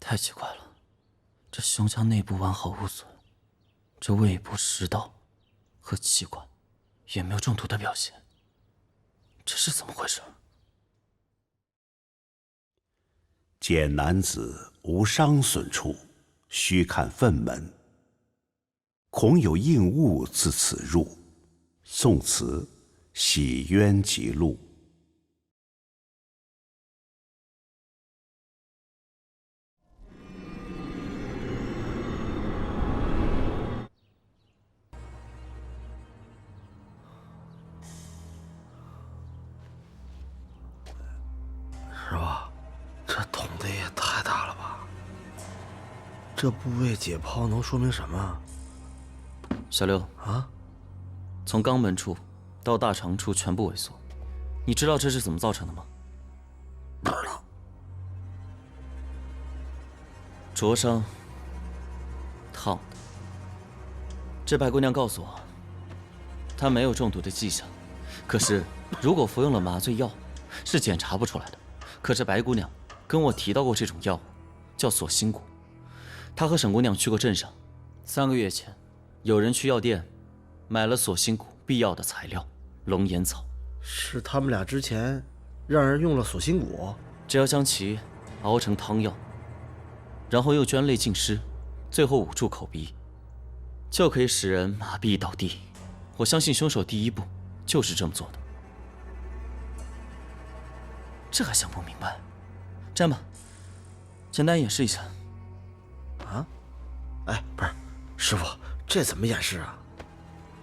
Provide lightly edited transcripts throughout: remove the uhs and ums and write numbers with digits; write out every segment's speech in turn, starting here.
太奇怪了，这胸腔内部完好无损，这胃部食道和气管也没有中毒的表现，这是怎么回事？见男子无伤损处，须看粪门，恐有应物自此入。宋词洗冤集录。师傅，这捅的也太大了吧！这部位解剖能说明什么？小六啊，从肛门处到大肠处全部萎缩，你知道这是怎么造成的吗？不知道。灼伤，烫的。这白姑娘告诉我，她没有中毒的迹象，可是如果服用了麻醉药，是检查不出来的。可是白姑娘跟我提到过这种药，叫锁心骨。她和沈姑娘去过镇上，3个月前，有人去药店买了锁心骨必要的材料龙眼草。是他们俩之前让人用了锁心骨？只要将其熬成汤药，然后用捐泪浸湿，最后捂住口鼻，就可以使人麻痹倒地。我相信凶手第一步就是这么做的。这还想不明白？这样吧，简单演示一下。啊？哎，不是，师傅，这怎么演示啊？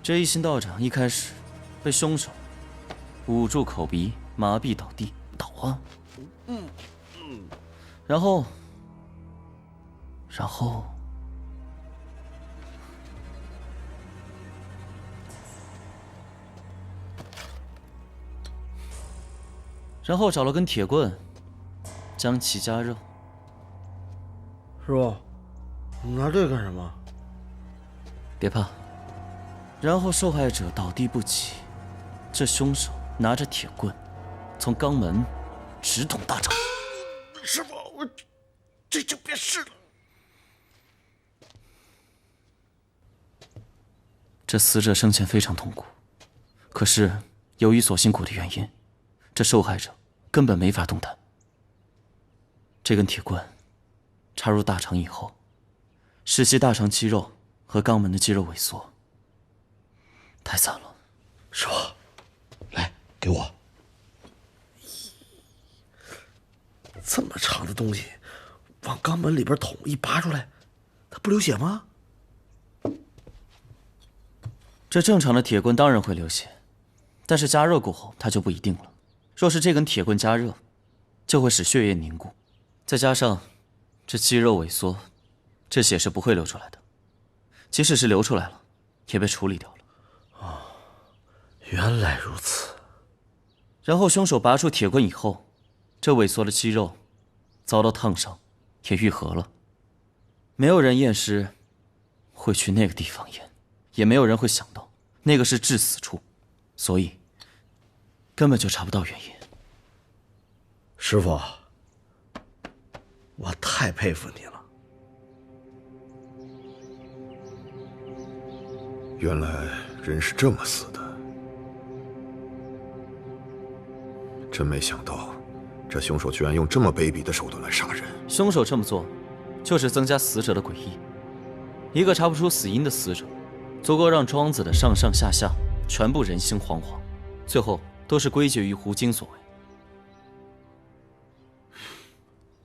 这一心道长一开始被凶手捂住口鼻，麻痹倒地，倒啊。然后，找了根铁棍，将其加热。师傅，你拿这干什么？别怕。然后受害者倒地不起，这凶手拿着铁棍，从肛门直捅大肠。师傅，这就别试了。这死者生前非常痛苦，可是由于锁心骨的原因，这受害者根本没法动弹。这根铁棍插入大肠以后，使其大肠肌肉和肛门的肌肉萎缩，太惨了。师傅，来，给我。这么长的东西，往肛门里边捅，一拔出来，它不流血吗？这正常的铁棍当然会流血，但是加热过后它就不一定了。若是这根铁棍加热，就会使血液凝固，再加上这肌肉萎缩，这血是不会流出来的。即使是流出来了，也被处理掉了。哦，原来如此。然后凶手拔出铁棍以后，这萎缩的肌肉遭到烫伤，也愈合了。没有人验尸会去那个地方验，也没有人会想到那个是致死处，所以根本就查不到原因。师傅，我太佩服你了。原来人是这么死的，真没想到，这凶手居然用这么卑鄙的手段来杀人。凶手这么做，就是增加死者的诡异。一个查不出死因的死者，足够让庄子的上上下下全部人心惶惶，最后都是归结于胡金所为。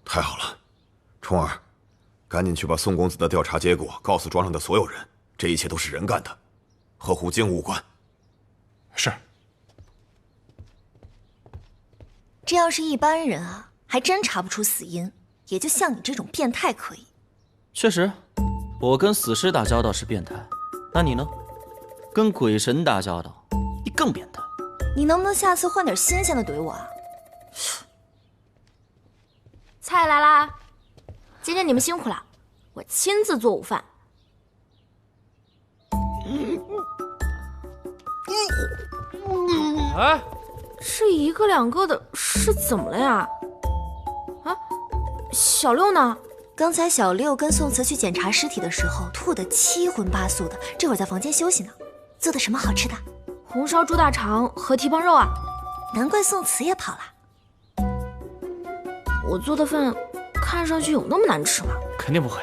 太好了，冲儿，赶紧去把宋公子的调查结果告诉庄上的所有人，这一切都是人干的，和胡京无关。是。这要是一般人啊，还真查不出死因，也就像你这种变态可以。确实，我跟死尸打交道是变态，那你呢？跟鬼神打交道，你更变态。你能不能下次换点新鲜的怼我啊？菜来啦！今天你们辛苦了，我亲自做午饭。哎，这一个两个的是怎么了呀？啊，小六呢？刚才小六跟宋慈去检查尸体的时候，吐得七荤八素的，这会儿在房间休息呢。做的什么好吃的？红烧猪大肠和蹄膀肉啊！难怪宋慈也跑了。我做的饭看上去有那么难吃吗？肯定不会。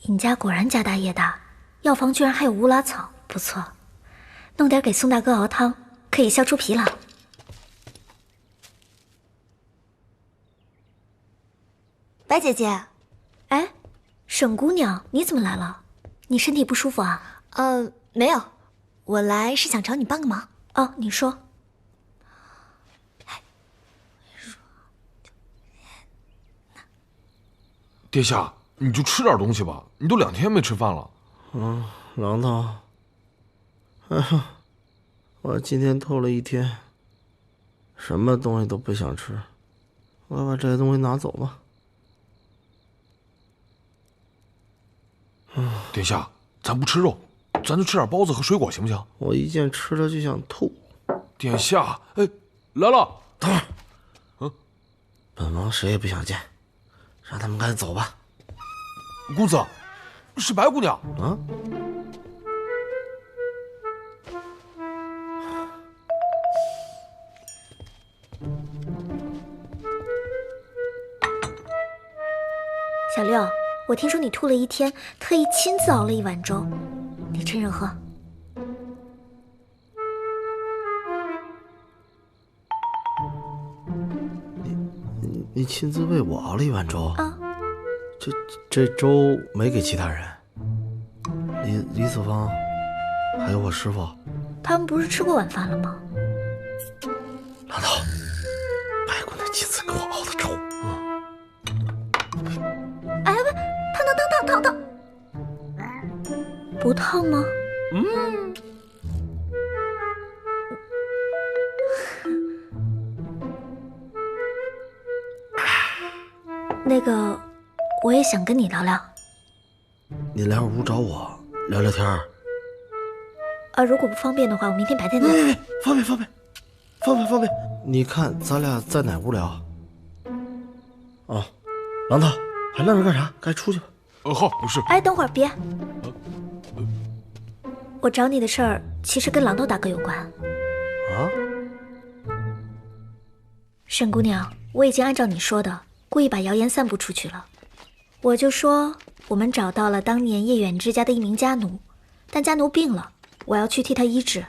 尹家果然家大业大，药房居然还有乌拉草，不错。弄点给宋大哥熬汤，可以消除疲劳。白姐姐，哎，沈姑娘，你怎么来了？你身体不舒服啊？没有，我来是想找你帮个忙。哦，你说。殿下，你就吃点东西吧，你都2天没吃饭了。郎头，哎呀，我今天透了一天，什么东西都不想吃，我把这些东西拿走吧。殿下，咱不吃肉，咱就吃点包子和水果，行不行？我一见吃了就想吐。殿下，哎，来了，等会儿，本王谁也不想见，让他们赶紧走吧。公子，是白姑娘。啊？小六，我听说你吐了一天，特意亲自熬了一碗粥，你趁热喝。你亲自为我熬了一碗粥啊？这粥没给其他人。李子芳，还有我师傅，他们不是吃过晚饭了吗？郎头，白姑娘亲自给我熬的粥。哎，不，烫！不烫吗？那个，我也想跟你聊聊。你来我屋找我聊聊天儿。如果不方便的话，我明天白天再来。方便。你看咱俩在哪屋聊？哦，郎头，还愣着干啥？该出去吧。好，是。哎，等会儿别。我找你的事儿其实跟狼头大哥有关。啊？沈姑娘，我已经按照你说的，故意把谣言散布出去了。我就说我们找到了当年叶远之家的一名家奴，但家奴病了，我要去替他医治，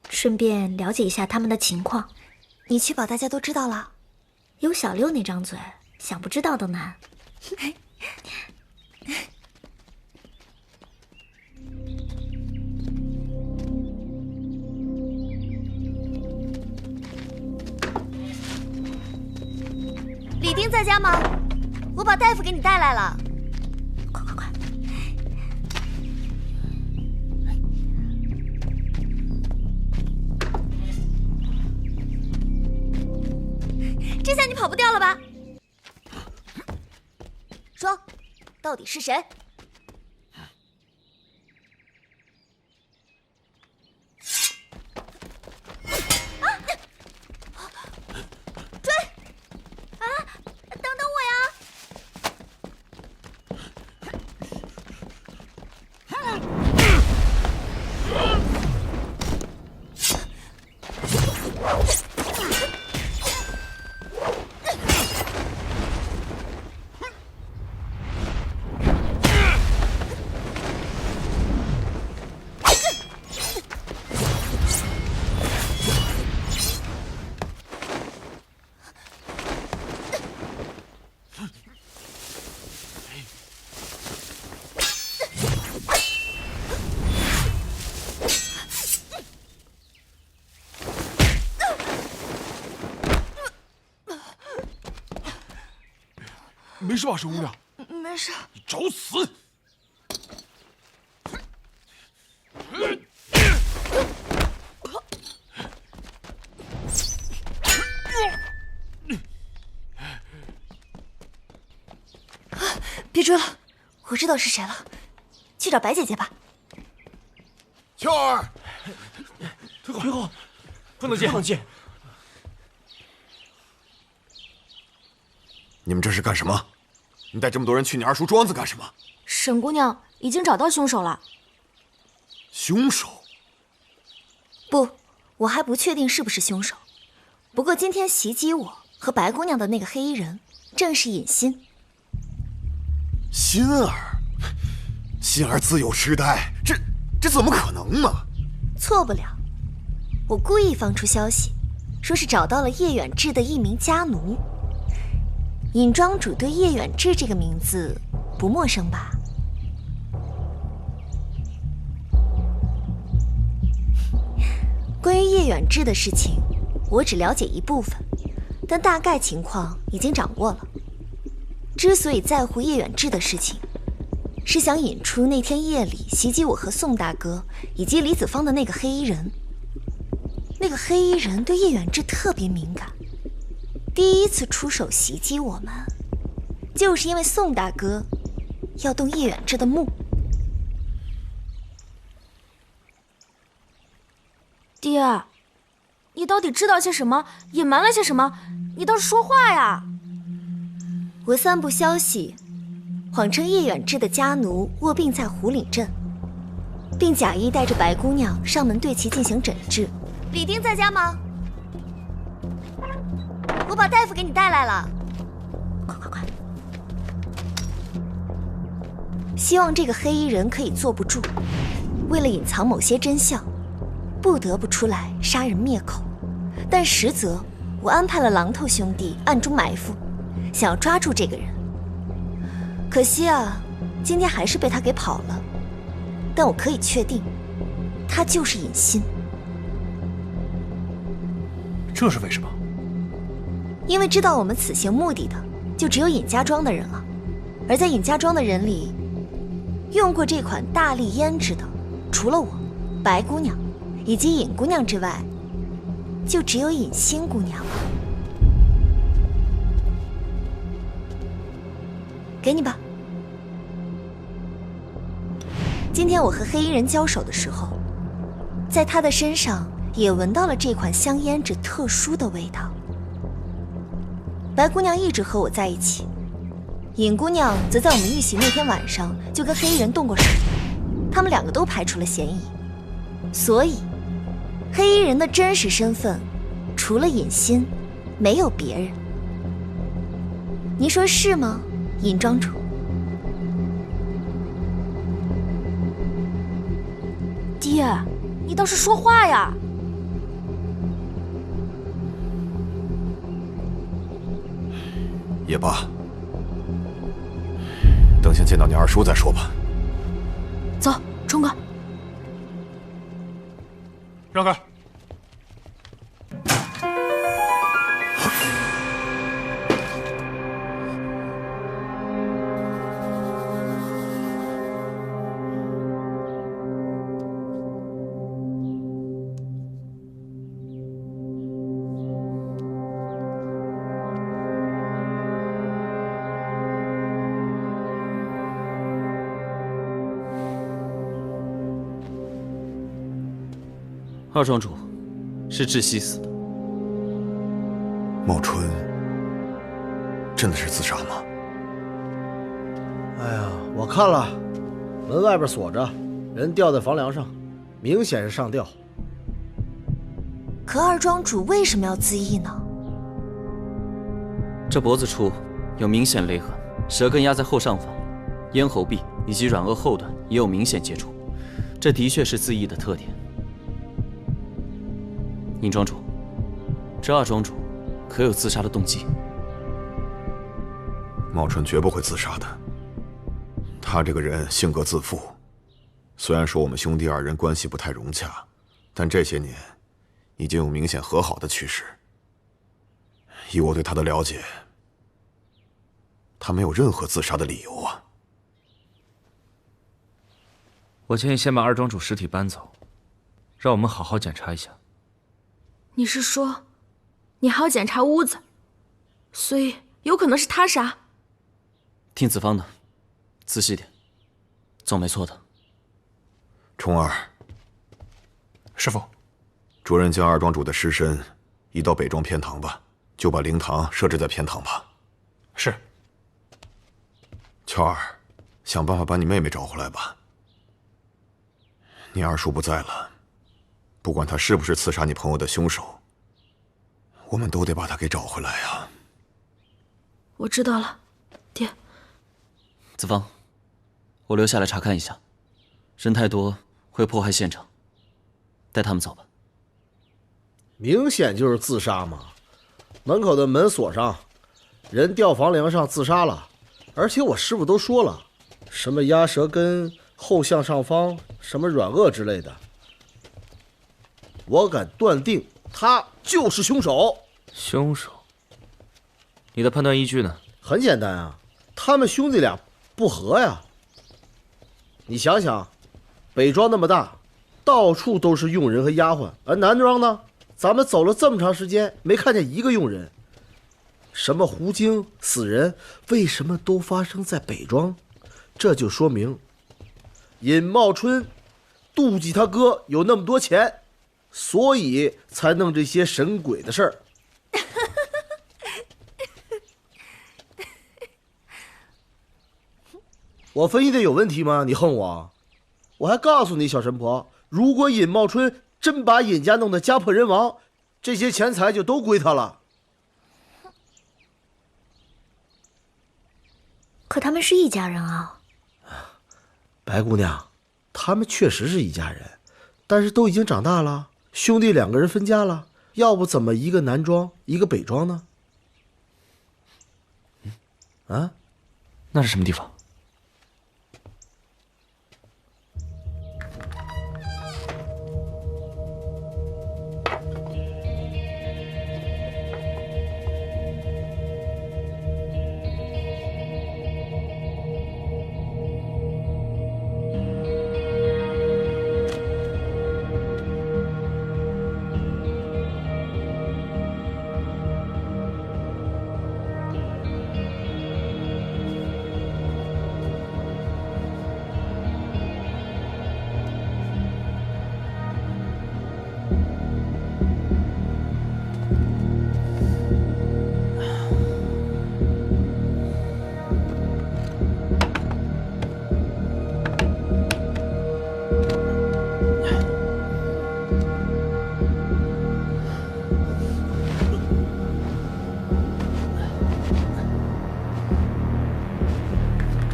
顺便了解一下他们的情况。你确保大家都知道了？有小六那张嘴，想不知道都难。李丁在家吗？我把大夫给你带来了。快！这下你跑不掉了吧？说，到底是谁？没事吧，沈姑娘？没事。你找死！别追了，我知道是谁了，去找白姐姐吧。秋儿，退后，不能进。你们这是干什么？你带这么多人去你二叔庄子干什么？沈姑娘已经找到凶手了。凶手？不，我还不确定是不是凶手。不过今天袭击我和白姑娘的那个黑衣人，正是尹欣。欣儿自幼痴呆，这怎么可能呢？错不了，我故意放出消息，说是找到了叶远志的一名家奴。尹庄主对叶远志这个名字不陌生吧？关于叶远志的事情，我只了解一部分，但大概情况已经掌握了。之所以在乎叶远志的事情，是想引出那天夜里袭击我和宋大哥以及李子芳的那个黑衣人。那个黑衣人对叶远志特别敏感，第一次出手袭击我们，就是因为宋大哥要动叶远志的墓。爹，你到底知道些什么？隐瞒了些什么？你倒是说话呀！我散布消息，谎称叶远志的家奴卧病在虎岭镇，并假意带着白姑娘上门对其进行诊治。李丁在家吗？我把大夫给你带来了。快！希望这个黑衣人可以坐不住，为了隐藏某些真相，不得不出来杀人灭口。但实则我安排了榔头兄弟暗中埋伏，想要抓住这个人。可惜啊，今天还是被他给跑了。但我可以确定，他就是尹欣。这是为什么？因为知道我们此行目的的，就只有尹家庄的人了。而在尹家庄的人里，用过这款大力胭脂的，除了我、白姑娘以及尹姑娘之外，就只有尹欣姑娘了。给你吧。今天我和黑衣人交手的时候，在他的身上也闻到了这款香胭脂特殊的味道。白姑娘一直和我在一起，尹姑娘则在我们遇袭那天晚上就跟黑衣人动过手，他们两个都排除了嫌疑。所以黑衣人的真实身份除了尹欣没有别人。你说是吗，尹庄主？爹，你倒是说话呀！也罢，等先见到你二叔再说吧。走，冲哥。让开！二庄主是窒息死的。茂春真的是自杀吗？哎呀，我看了，门外边锁着，人吊在房梁上，明显是上吊。可二庄主为什么要自缢呢？这脖子处有明显勒痕，舌根压在后上方，咽喉壁以及软腭后端也有明显接触，这的确是自缢的特点。尹庄主，这二庄主可有自杀的动机？茂春绝不会自杀的。他这个人性格自负，虽然说我们兄弟二人关系不太融洽，但这些年已经有明显和好的趋势。以我对他的了解，他没有任何自杀的理由啊。我建议先把二庄主尸体搬走，让我们好好检查一下。你是说，你还要检查屋子，所以有可能是他杀？听子方的，仔细点，总没错的。冲儿，师傅，主任将二庄主的尸身移到北庄偏堂吧，就把灵堂设置在偏堂吧。是。乔儿，想办法把你妹妹找回来吧。你二叔不在了，不管他是不是刺杀你朋友的凶手，我们都得把他给找回来呀。我知道了，爹。子方，我留下来查看一下，人太多会破坏现场，带他们走吧。明显就是自杀嘛！门口的门锁上，人吊房梁上自杀了，而且我师傅都说了，什么压舌根、后向上方、什么软腭之类的，我敢断定他就是凶手。凶手？你的判断依据呢？很简单啊，他们兄弟俩不和呀。你想想，北庄那么大，到处都是佣人和丫鬟，而南庄呢？咱们走了这么长时间，没看见一个佣人。什么狐精、死人，为什么都发生在北庄？这就说明，尹茂春妒忌他哥有那么多钱，所以才弄这些神鬼的事儿。我分析的有问题吗？你恨我？我还告诉你，小神婆，如果尹茂春真把尹家弄得家破人亡，这些钱财就都归他了。可他们是一家人啊。白姑娘，他们确实是一家人，但是都已经长大了，兄弟两个人分家了，要不怎么一个南庄一个北庄呢？啊？那是什么地方？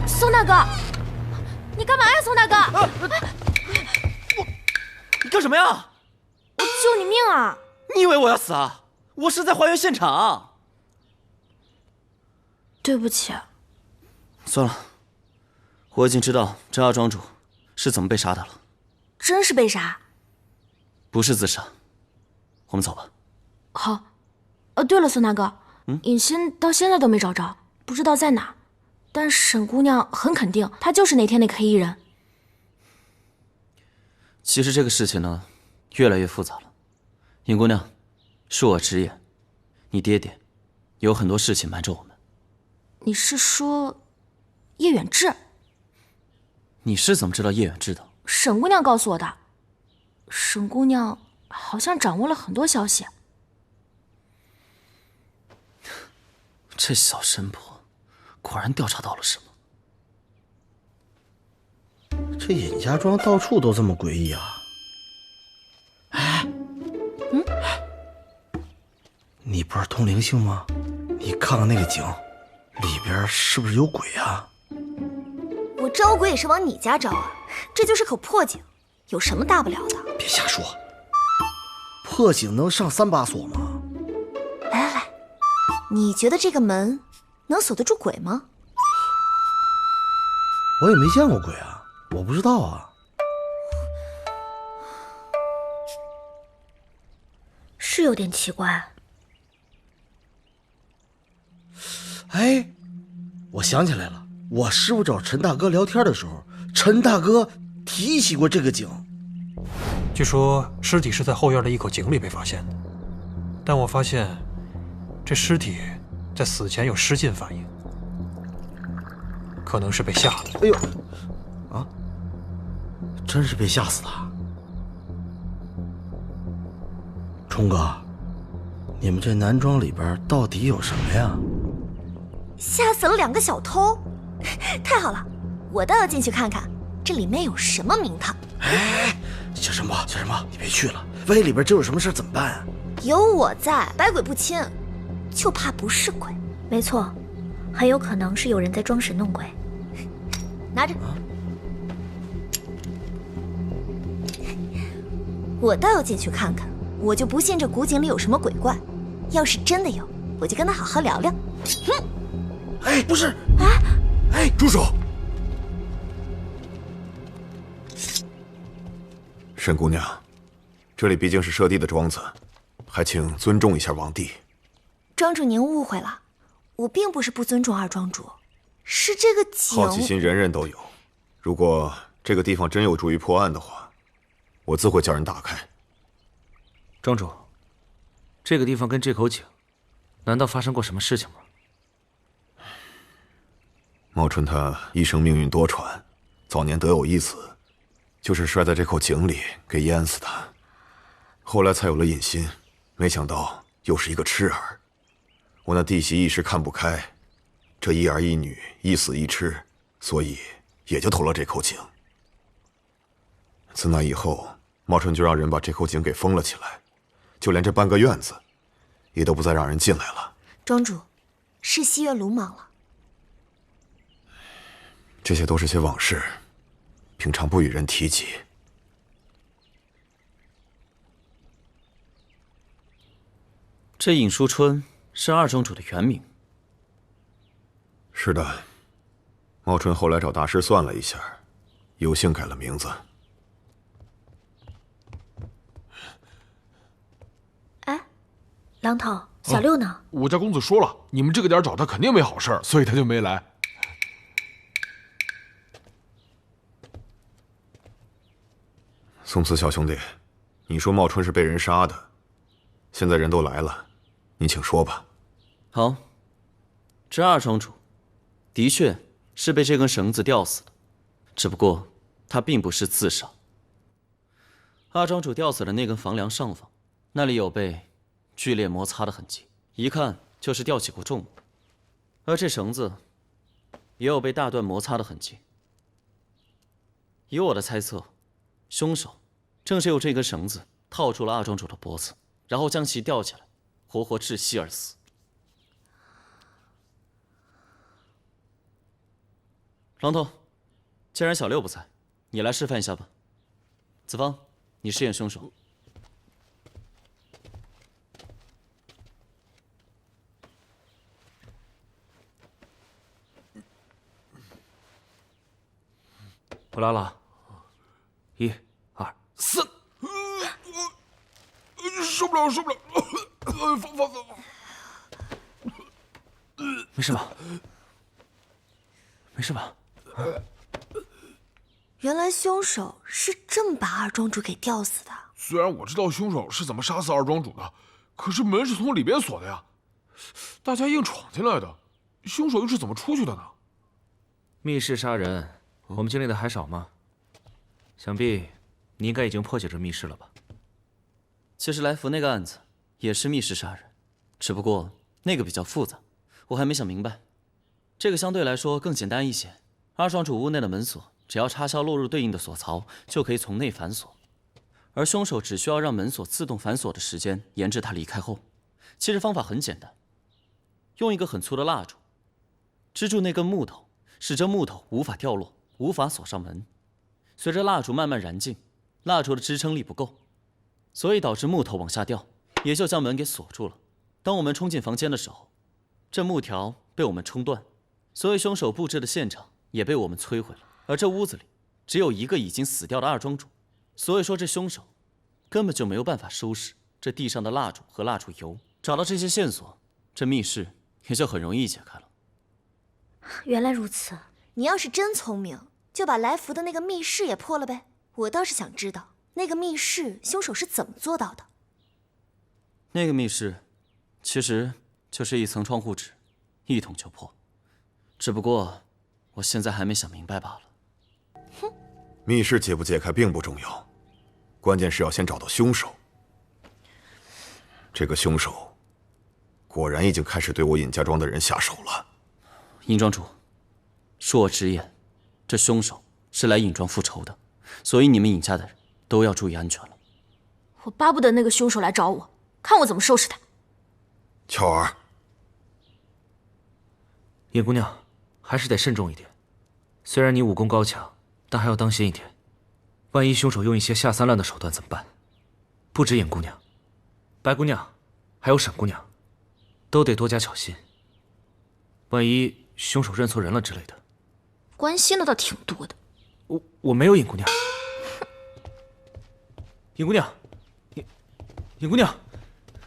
宋大哥，你干嘛呀，宋大哥？你干什么呀？我救你命啊！你以为我要死啊？我是在还原现场。对不起。算了，我已经知道这二庄主是怎么被杀的了。真是被杀？不是自杀。我们走吧。好。对了，宋大哥，尹欣到现在都没找着，不知道在哪。但沈姑娘很肯定，她就是那天那个黑衣人。其实这个事情呢，越来越复杂了。尹姑娘，恕我直言，你爹爹有很多事情瞒着我们。你是说叶远志？你是怎么知道叶远志的？沈姑娘告诉我的。沈姑娘好像掌握了很多消息。这小神婆果然调查到了什么。这尹家庄到处都这么诡异啊！哎，你不是通灵性吗？你看看那个井，里边是不是有鬼啊？我招鬼也是往你家招啊，这就是口破井，有什么大不了的？别瞎说，破井能上3把锁吗？来，你觉得这个门能锁得住鬼吗？我也没见过鬼啊，我不知道啊。是有点奇怪。哎，我想起来了，我师傅找陈大哥聊天的时候，陈大哥提起过这个井。据说尸体是在后院的一口井里被发现的，但我发现这尸体在死前有失禁反应。可能是被吓的。哎呦，啊，真是被吓死的。冲哥，你们这男装里边到底有什么呀？吓死了2个小偷，太好了，我倒要进去看看，这里面有什么名堂。哎，小什么，你别去了，万一里边真有什么事怎么办啊？有我在，百鬼不侵，就怕不是鬼。没错，很有可能是有人在装神弄鬼。拿着。我倒要进去看看，我就不信这古井里有什么鬼怪。要是真的有，我就跟他好好聊聊。哼！哎，不是，哎，住手！沈姑娘，这里毕竟是舍弟的庄子，还请尊重一下王弟。庄主您误会了，我并不是不尊重二庄主，是这个井。好奇心人人都有，如果这个地方真有助于破案的话，我自会叫人打开。庄主，这个地方跟这口井，难道发生过什么事情吗？茂春他一生命运多舛，早年得有一子，就是摔在这口井里给淹死的。后来才有了隐心，没想到又是一个痴儿。我那弟媳一时看不开，这一儿一女一死一痴，所以也就投了这口井。自那以后，茂春就让人把这口井给封了起来，就连这半个院子也都不再让人进来了。庄主，是西月鲁莽了。这些都是些往事，平常不与人提及。这尹淑春是二庄主的原名。是的，茂春后来找大师算了一下，有幸改了名字。哎，狼头，小六呢？我家公子说了，你们这个点找他肯定没好事，所以他就没来。宋慈小兄弟，你说茂春是被人杀的，现在人都来了，你请说吧。好，这二庄主的确是被这根绳子吊死的，只不过他并不是自杀。二庄主吊死的那根房梁上方，那里有被剧烈摩擦的痕迹，一看就是吊起过重物。而这绳子也有被大段摩擦的痕迹。以我的猜测，凶手正是用这根绳子套住了二庄主的脖子，然后将其吊起来，活活窒息而死。狼头，既然小六不在，你来示范一下吧。子方，你饰演凶手。我来了，1、2、3，受不了，受不了，放。没事吧？没事吧？原来凶手是这么把二庄主给吊死的。虽然我知道凶手是怎么杀死二庄主的，可是门是从里边锁的呀，大家硬闯进来的，凶手又是怎么出去的呢？密室杀人，我们经历的还少吗？想必你应该已经破解这密室了吧？其实来福那个案子也是密室杀人，只不过那个比较复杂，我还没想明白。这个相对来说更简单一些。二庄主屋内的门锁，只要插销落入对应的锁槽，就可以从内反锁。而凶手只需要让门锁自动反锁的时间延至他离开后。其实方法很简单，用一个很粗的蜡烛支住那根木头，使这木头无法掉落，无法锁上门。随着蜡烛慢慢燃尽，蜡烛的支撑力不够，所以导致木头往下掉，也就将门给锁住了。当我们冲进房间的时候，这木条被我们冲断，所以凶手布置的现场也被我们摧毁了。而这屋子里只有一个已经死掉的二庄主，所以说这凶手根本就没有办法收拾这地上的蜡烛和蜡烛油。找到这些线索，这密室也就很容易解开了。原来如此，你要是真聪明，就把来福的那个密室也破了呗。我倒是想知道那个密室凶手是怎么做到的。那个密室其实就是一层窗户纸，一捅就破。只不过我现在还没想明白罢了。哼，密室解不解开并不重要，关键是要先找到凶手。这个凶手果然已经开始对我尹家庄的人下手了。尹庄主，恕我直言，这凶手是来尹庄复仇的，所以你们尹家的人都要注意安全了。我巴不得那个凶手来找我，看我怎么收拾他。巧儿，尹姑娘，还是得慎重一点。虽然你武功高强，但还要当心一点。万一凶手用一些下三滥的手段怎么办？不止尹姑娘，白姑娘，还有沈姑娘，都得多加小心。万一凶手认错人了之类的。关心的倒挺多的。我没有，尹姑娘。尹姑娘，尹姑娘，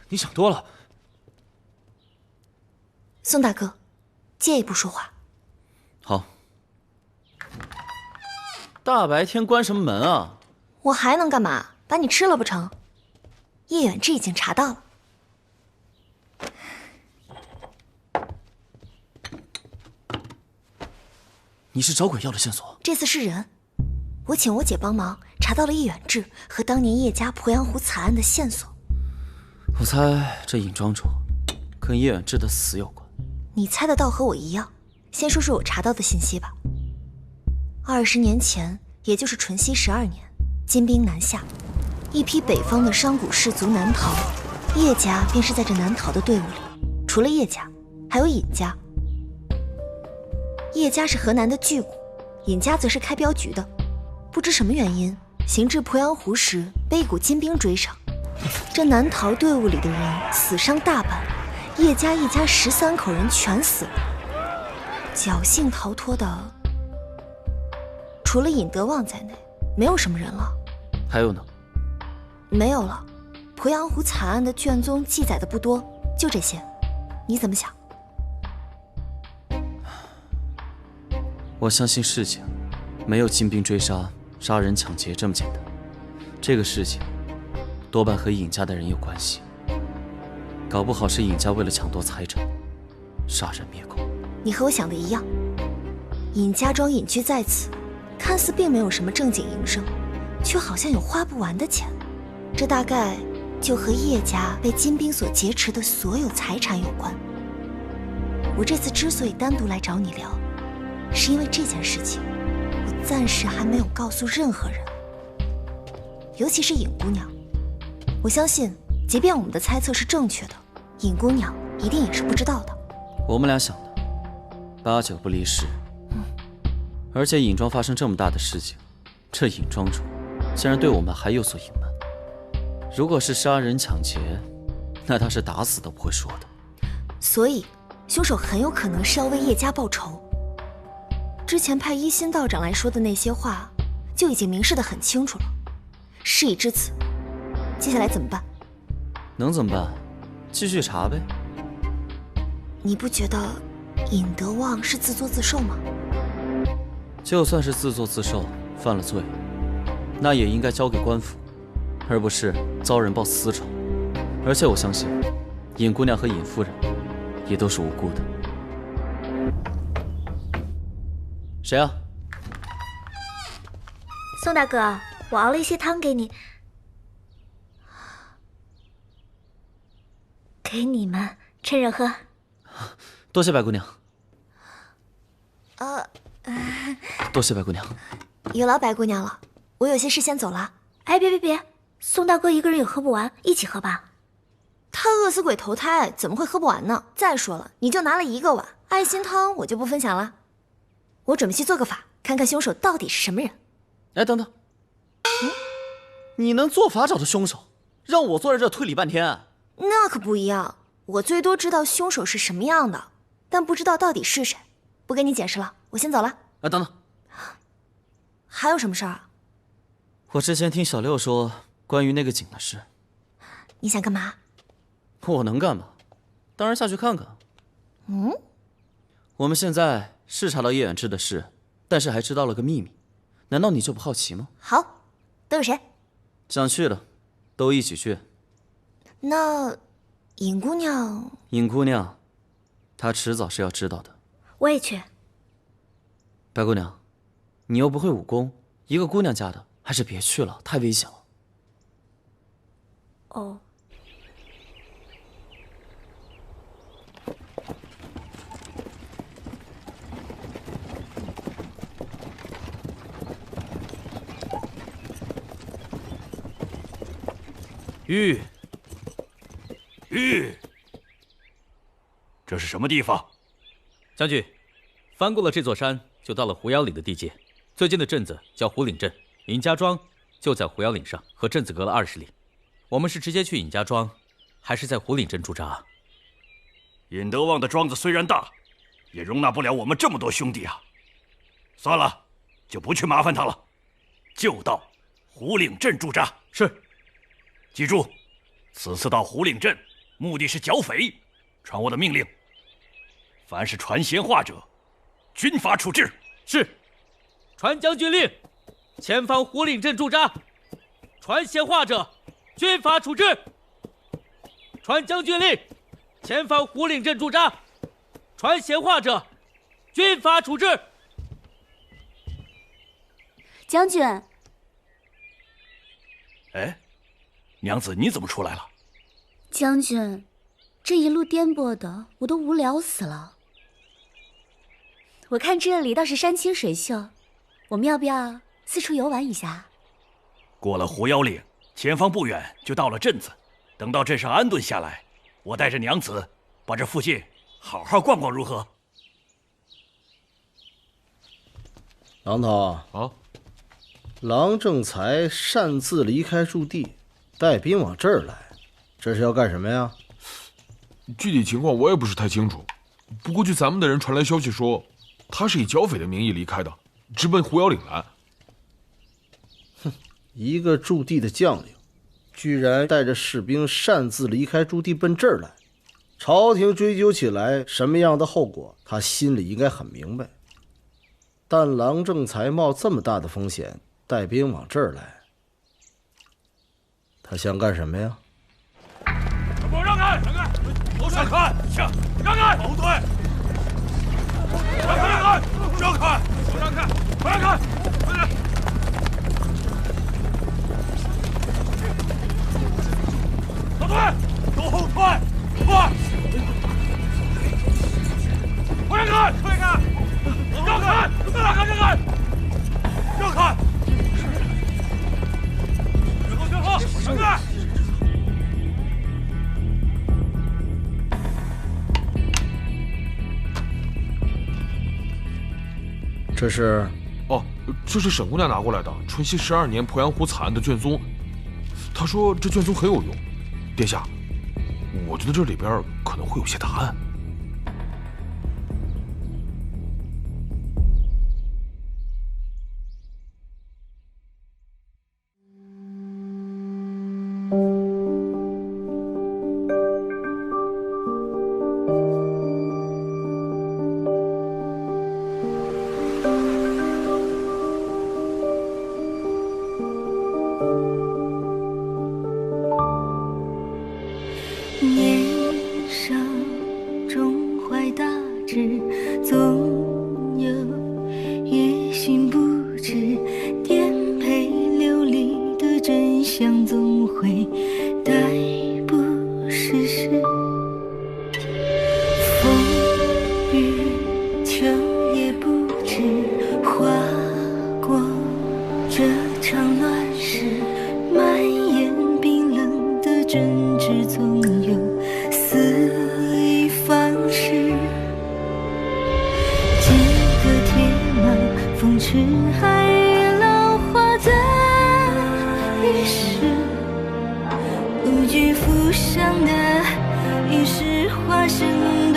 你想多了。宋大哥，借一步说话。好。大白天关什么门啊？我还能干嘛？把你吃了不成？叶远志已经查到了。你是找鬼要的线索？这次是人，我请我姐帮忙查到了叶远志和当年叶家鄱阳湖惨案的线索。我猜这尹庄主跟叶远志的死有关。你猜的倒和我一样。先说说我查到的信息吧。20年前，也就是淳熙12年，金兵南下，一批北方的商贾士族南逃，叶家便是在这南逃的队伍里。除了叶家，还有尹家。叶家是河南的巨贾，尹家则是开镖局的。不知什么原因，行至鄱阳湖时，被一股金兵追上。这南逃队伍里的人死伤大半，叶家一家13口人全死了。侥幸逃脱的，除了尹德旺在内，没有什么人了。还有呢？没有了。鄱阳湖惨案的卷宗记载的不多，就这些。你怎么想？我相信事情没有金兵追杀、杀人抢劫这么简单。这个事情多半和尹家的人有关系，搞不好是尹家为了抢夺财产，杀人灭口。你和我想的一样，尹家庄隐居在此，看似并没有什么正经营生，却好像有花不完的钱。这大概就和叶家被金兵所劫持的所有财产有关。我这次之所以单独来找你聊，是因为这件事情，我暂时还没有告诉任何人，尤其是尹姑娘。我相信，即便我们的猜测是正确的，尹姑娘一定也是不知道的。我们俩想的8、9不离10。而且尹庄发生这么大的事情，这尹庄主竟然对我们还有所隐瞒。如果是杀人抢劫，那他是打死都不会说的。所以，凶手很有可能是要为叶家报仇。之前派一心道长来说的那些话，就已经明示得很清楚了。事已至此，接下来怎么办？能怎么办？继续查呗。你不觉得尹德旺是自作自受吗？就算是自作自受，犯了罪，那也应该交给官府，而不是遭人报私仇。而且我相信，尹姑娘和尹夫人也都是无辜的。谁啊？宋大哥，我熬了一些汤给你，给你们趁热喝。多谢白姑娘。多谢白姑娘。有劳白姑娘了，我有些事先走了。哎，别，宋大哥一个人也喝不完，一起喝吧。他饿死鬼投胎，怎么会喝不完呢？再说了，你就拿了1个碗，爱心汤我就不分享了。我准备去做个法，看看凶手到底是什么人。哎，等等，你能做法找到凶手，让我坐在这推理半天？那可不一样，我最多知道凶手是什么样的，但不知道到底是谁。不跟你解释了，我先走了。哎，等等，还有什么事儿啊？我之前听小六说关于那个井的事。你想干嘛？我能干嘛？当然下去看看。我们现在是查到叶远志的事，但是还知道了个秘密，难道你就不好奇吗？好，都有谁？想去的都一起去。那尹姑娘？尹姑娘，她迟早是要知道的。我也去。白姑娘，你又不会武功，一个姑娘家的，还是别去了，太危险了。哦。玉，这是什么地方？将军，翻过了这座山，就到了狐妖岭的地界。最近的镇子叫狐岭镇，尹家庄就在狐妖岭上，和镇子隔了20里。我们是直接去尹家庄，还是在狐岭镇驻扎？尹德旺的庄子虽然大，也容纳不了我们这么多兄弟啊。算了，就不去麻烦他了，就到狐岭镇驻扎。是。记住，此次到狐岭镇，目的是剿匪，传我的命令。凡是传闲话者，军法处置。是。传将军令，前方狐岭镇驻扎。传闲话者，军法处置。传将军令，前方狐岭镇驻扎。传闲话者，军法处置。将军。哎，娘子，你怎么出来了？将军，这一路颠簸的，我都无聊死了。我看这里倒是山清水秀，我们要不要四处游玩一下？过了狐妖岭，前方不远就到了镇子。等到镇上安顿下来，我带着娘子把这附近好好逛逛，如何？郎头啊，郎正才擅自离开驻地，带兵往这儿来，这是要干什么呀？具体情况我也不是太清楚，不过据咱们的人传来消息说，他是以剿匪的名义离开的，直奔狐妖岭来。哼，一个驻地的将领，居然带着士兵擅自离开驻地奔这儿来，朝廷追究起来什么样的后果，他心里应该很明白。但郎正才冒这么大的风险带兵往这儿来，他想干什么呀？给我让开！让开！都让开！下！让开！后退！让开！让开！让开！让开！让开！快点！后退！都后退！快！快让开！快让开！让开！让开！让开！让开！让开！让开！这是？哦，这是沈姑娘拿过来的淳熙12年鄱阳湖惨案的卷宗。她说这卷宗很有用。殿下，我觉得这里边可能会有些答案。无惧浮上的，于是化身。